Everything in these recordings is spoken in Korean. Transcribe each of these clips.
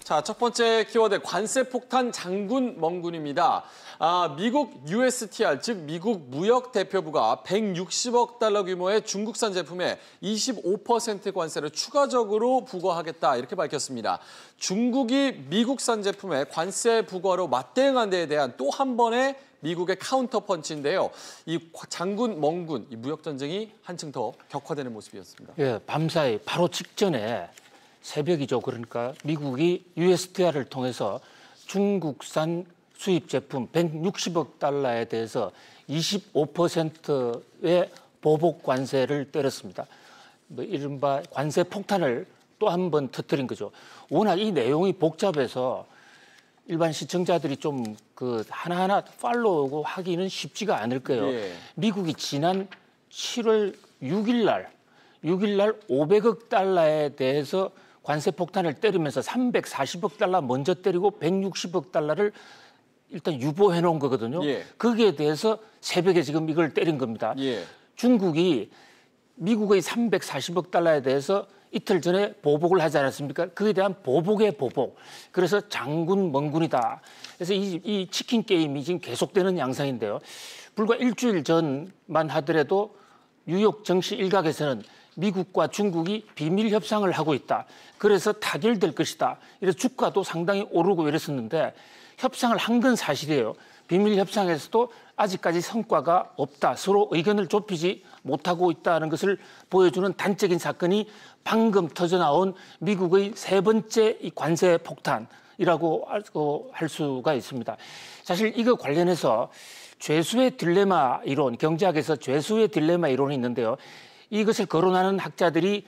자, 첫 번째 키워드 관세 폭탄 장군 멍군입니다. 미국 USTR, 즉 미국 무역 대표부가 160억 달러 규모의 중국산 제품에 25% 관세를 추가적으로 부과하겠다 이렇게 밝혔습니다. 중국이 미국산 제품에 관세 부과로 맞대응한 데에 대한 또 한 번의 미국의 카운터 펀치인데요. 이 장군 멍군, 이 무역 전쟁이 한층 더 격화되는 모습이었습니다. 예, 밤사이 바로 직전에 새벽이죠. 그러니까 미국이 USTR을 통해서 중국산 수입 제품 160억 달러에 대해서 25%의 보복 관세를 때렸습니다. 이른바 관세 폭탄을 또 한 번 터뜨린 거죠. 워낙 이 내용이 복잡해서 일반 시청자들이 좀 하나하나 팔로우하고 하기는 쉽지가 않을 거예요. 예. 미국이 지난 7월 6일 날 500억 달러에 대해서 관세 폭탄을 때리면서 340억 달러 먼저 때리고 160억 달러를 일단 유보해 놓은 거거든요. 예. 거기에 대해서 새벽에 지금 이걸 때린 겁니다. 예. 중국이 미국의 340억 달러에 대해서 이틀 전에 보복을 하지 않았습니까? 그에 대한 보복의 보복. 그래서 장군 멍군이다. 그래서 이 치킨 게임이 지금 계속되는 양상인데요. 불과 일주일 전만 하더라도 뉴욕 정시 일각에서는 미국과 중국이 비밀 협상을 하고 있다. 그래서 타결될 것이다. 이래서 주가도 상당히 오르고 이랬었는데 협상을 한 건 사실이에요. 비밀 협상에서도 아직까지 성과가 없다. 서로 의견을 좁히지 못하고 있다는 것을 보여주는 단적인 사건이 방금 터져나온 미국의 세 번째 이 관세 폭탄이라고 할 수가 있습니다. 사실 이거 관련해서 죄수의 딜레마 이론, 경제학에서 죄수의 딜레마 이론이 있는데요. 이것을 거론하는 학자들이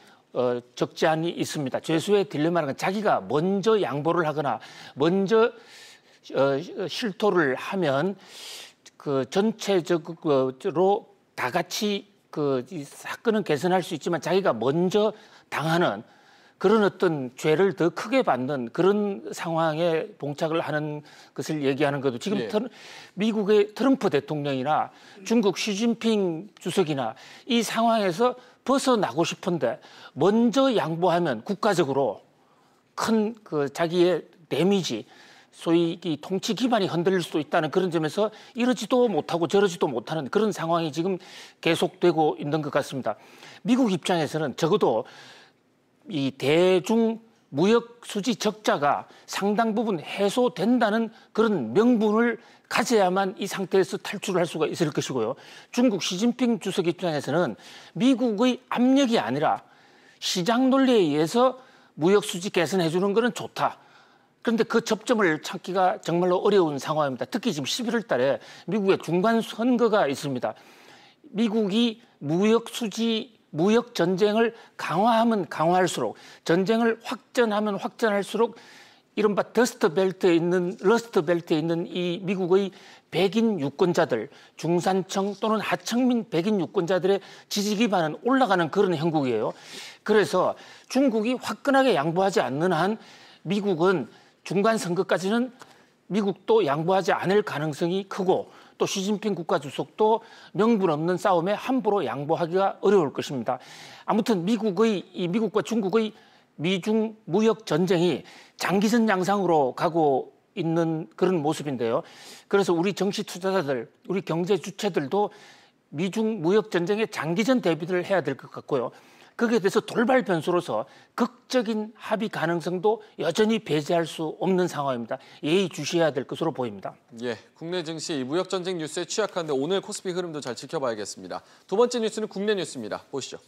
적지 않이 있습니다. 죄수의 딜레마는 건 자기가 먼저 양보를 하거나 먼저 실토를 하면 전체적으로 다 같이 이 사건은 개선할 수 있지만 자기가 먼저 당하는 그런 어떤 죄를 더 크게 받는 그런 상황에 봉착을 하는 것을 얘기하는 것도 지금 예. 미국의 트럼프 대통령이나 중국 시진핑 주석이나 이 상황에서 벗어나고 싶은데 먼저 양보하면 국가적으로 큰 자기의 데미지, 소위 이 통치 기반이 흔들릴 수도 있다는 그런 점에서 이러지도 못하고 저러지도 못하는 그런 상황이 지금 계속되고 있는 것 같습니다. 미국 입장에서는 적어도 이 대중 무역 수지 적자가 상당 부분 해소된다는 그런 명분을 가져야만 이 상태에서 탈출을 할 수가 있을 것이고요. 중국 시진핑 주석 입장에서는 미국의 압력이 아니라 시장 논리에 의해서 무역 수지 개선해 주는 것은 좋다. 그런데 그 접점을 찾기가 정말로 어려운 상황입니다. 특히 지금 11월 달에 미국의 중간 선거가 있습니다. 미국이 무역 전쟁을 강화하면 강화할수록, 전쟁을 확전하면 확전할수록 이른바 러스트 벨트에 있는 이 미국의 백인 유권자들, 중산층 또는 하층민 백인 유권자들의 지지 기반은 올라가는 그런 형국이에요. 그래서 중국이 화끈하게 양보하지 않는 한 미국은 중간 선거까지는 미국도 양보하지 않을 가능성이 크고 또 시진핑 국가주석도 명분 없는 싸움에 함부로 양보하기가 어려울 것입니다. 아무튼 미국과 중국의 미중 무역 전쟁이 장기전 양상으로 가고 있는 그런 모습인데요. 그래서 우리 정치 투자자들, 우리 경제 주체들도 미중 무역 전쟁에 장기전 대비를 해야 될 것 같고요. 거기에 대해서 돌발 변수로서 극적인 합의 가능성도 여전히 배제할 수 없는 상황입니다. 예의주시해야 될 것으로 보입니다. 예, 국내 증시 무역 전쟁 뉴스에 취약한데 오늘 코스피 흐름도 잘 지켜봐야겠습니다. 두 번째 뉴스는 국내 뉴스입니다. 보시죠.